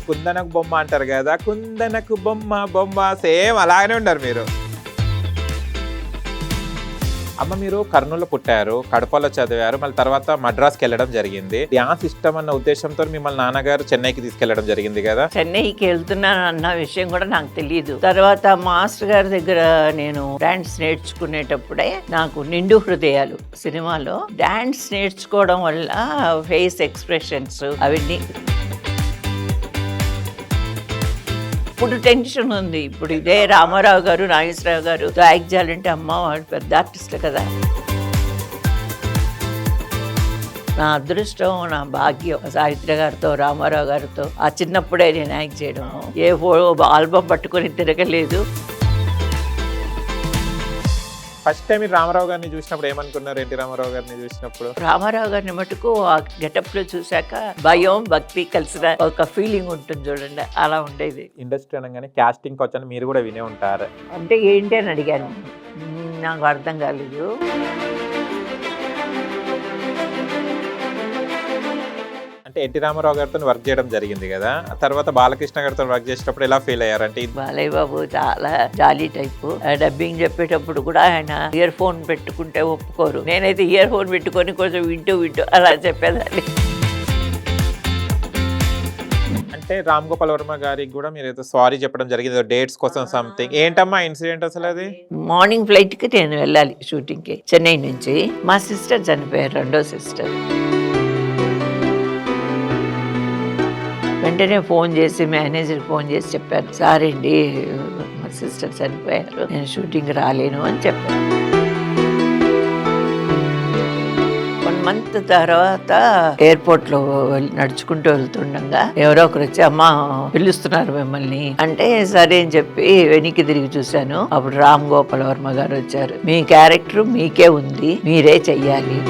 కుందనకు బొమ్మ అంటారు కదా, కుందనకు బొమ్మ బొమ్మ సేమ్ అలాగనే ఉన్నారు మీరు. అమ్మ మీరు కర్నూలులో పుట్టారు, కడపలో చదివారు, మళ్ళీ తర్వాత మద్రాస్కి వెళ్ళడం జరిగింది. డ్యాన్స్ ఇష్టం అన్న ఉద్దేశంతో మిమ్మల్ని నాన్నగారు చెన్నైకి తీసుకెళ్లడం జరిగింది కదా. చెన్నైకి వెళ్తున్నాను అన్న విషయం కూడా నాకు తెలియదు. తర్వాత మాస్టర్ గారి దగ్గర నేను డాన్స్ నేర్చుకునేటప్పుడే నాకు నిండు హృదయాలు సినిమాలో డాన్స్ నేర్చుకోవడం వల్ల ఫేస్ ఎక్స్ప్రెషన్స్ అవన్నీ ఇప్పుడు టెన్షన్ ఉంది. ఇప్పుడు ఇదే రామారావు గారు, నాగేశ్వరరావు గారు యాక్ట్ చేయాలంటే అమ్మ వాళ్ళు పెద్ద ఆర్టిస్టులు కదా. నా అదృష్టం, నా భాగ్యం సావిత్రి గారితో, రామారావు గారితో ఆ చిన్నప్పుడే నేను యాక్ట్ చేయడం. ఏ ఆల్బమ్ పట్టుకొని తిరగలేదు. ఫస్ట్ టైం మీరు రామారావు గారిని చూసినప్పుడు ఏమనుకున్నారు? ఎన్టీ రామారావు గారిని చూసినప్పుడు రామారావు గారిని మటుకు ఆ గెటప్ లో చూశాక భయం భక్తి కలిసిన ఒక ఫీలింగ్ ఉంటుంది చూడండి, అలా ఉండేది. ఇండస్ట్రీ అనగానే కాస్టింగ్ వచ్చని మీరు కూడా వినే ఉంటారు. అంటే ఏంటి అని అడిగాను, నాకు అర్థం కాలేదు. అంటే ఎన్టీ రామారావు గారితో వర్క్ చేయడం జరిగింది కదా, తర్వాత బాలకృష్ణ గారితో వర్క్ చేసేటప్పుడు ఎలా ఫీల్ అయ్యారంటే? బాలయ్య బాబు చాలా జాలీ టైపు. డబ్బింగ్ చెప్పేటప్పుడు కూడా ఆయన ఇయర్ ఫోన్ పెట్టుకుంటే ఒప్పుకోరు. నేనైతే ఇయర్ ఫోన్ పెట్టుకొని కొంచెం వింటూ అలా చెప్పేదాన్ని. అంటే రామ్ గోపాల్ వర్మ గారికి కూడా మీరు ఏదో సారీ చెప్పడం జరిగింది డేట్స్ కోసం సంథింగ్. ఏంటమ్మా ఇన్సిడెంట్ అసలు అది? మార్నింగ్ ఫ్లైట్ కి నేను వెళ్ళాలి షూటింగ్ కి చెన్నై నుంచి. మా సిస్టర్ చనిపోయారు, రెండో సిస్టర్. వెంటనే ఫోన్ చేసి మేనేజర్ ఫోన్ చేసి చెప్పాను, సార్ అండి మా సిస్టర్ చనిపోయారు, నేను షూటింగ్ రాలేను అని చెప్పాను. 1 month తర్వాత ఎయిర్పోర్ట్ లో నడుచుకుంటూ వెళ్తుండగా ఎవరో ఒకరు వచ్చి అమ్మ పిలుస్తున్నారు మిమ్మల్ని అంటే, సరే అని చెప్పి వెనక్కి తిరిగి చూశాను. అప్పుడు రామ్ గోపాల్ వర్మ గారు వచ్చారు. మీ క్యారెక్టర్ మీకే ఉంది, మీరే చెయ్యాలి.